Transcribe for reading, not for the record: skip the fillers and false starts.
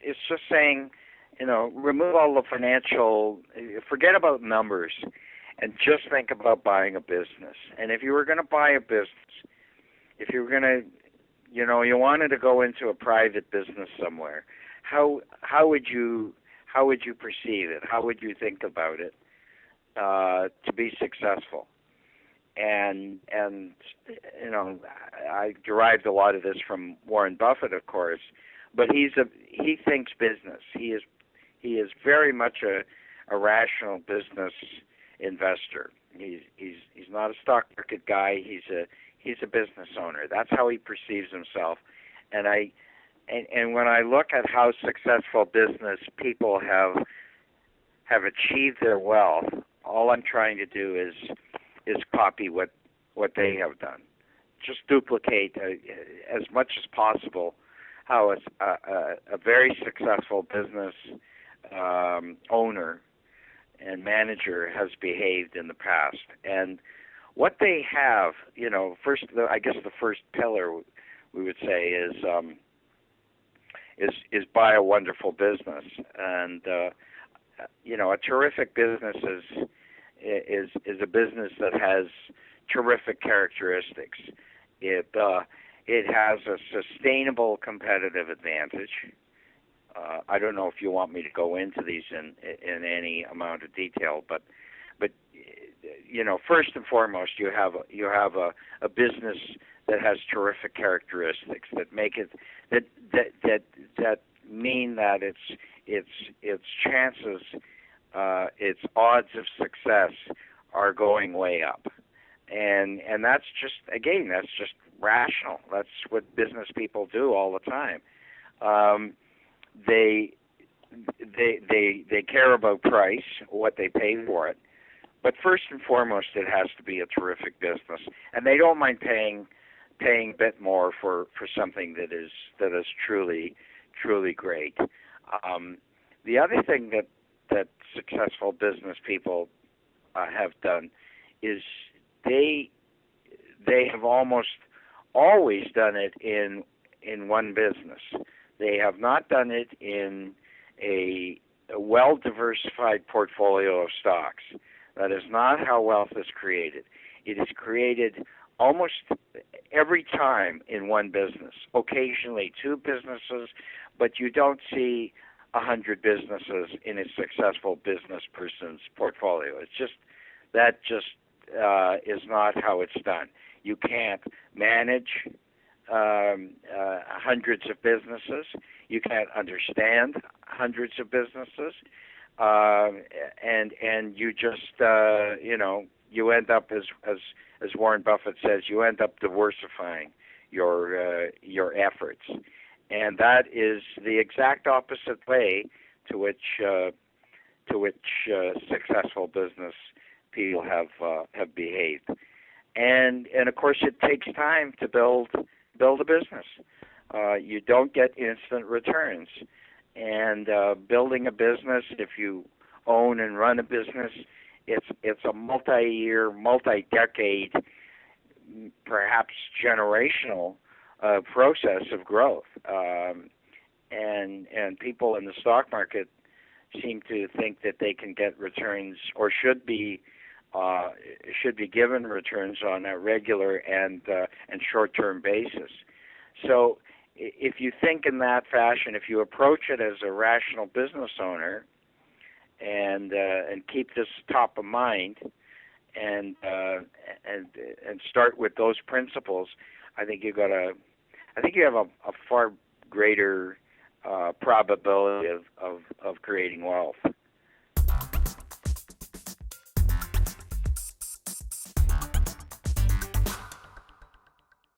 it's just saying, remove all the financial, forget about numbers, and just think about buying a business. And if you were going to buy a business, if you were going to, you wanted to go into a private business somewhere, how would you perceive it? How would you think about it to be successful? And I derived a lot of this from Warren Buffett, of course, but he thinks business. He is very much a rational business investor. He's not a stock market guy. He's a business owner. That's how he perceives himself. And when I look at how successful business people have achieved their wealth, all I'm trying to do is copy what they have done. Just duplicate as much as possible how a very successful business owner and manager has behaved in the past. And what they have, first, I guess the first pillar we would say is buy a wonderful business. And a terrific business is a business that has terrific characteristics. It has a sustainable competitive advantage. I don't know if you want me to go into these in any amount of detail, but first and foremost, you have a business that has terrific characteristics that make it that mean that its chances, its odds of success are going way up, and that's just rational. That's what business people do all the time. They care about price, what they pay for it, but first and foremost, it has to be a terrific business, and they don't mind paying a bit more for something that is truly great. The other thing that successful business people have done is they have almost always done it in one business. They have not done it in a well-diversified portfolio of stocks. That is not how wealth is created. It is created almost every time in one business, occasionally two businesses, but you don't see 100 businesses in a successful business person's portfolio. It's just is not how it's done. You can't manage hundreds of businesses. You can't understand hundreds of businesses, and you just you end up as Warren Buffett says, you end up diversifying your efforts, and that is the exact opposite way to which successful business people have behaved. And of course, it takes time to build a business. You don't get instant returns. And building a business, if you own and run a business, it's a multi-year, multi-decade, perhaps generational process of growth. And people in the stock market seem to think that they can get returns or should be given returns on a regular and short-term basis. So if you think in that fashion, if you approach it as a rational business owner and keep this top of mind and start with those principles, I think you have a far greater probability of creating wealth.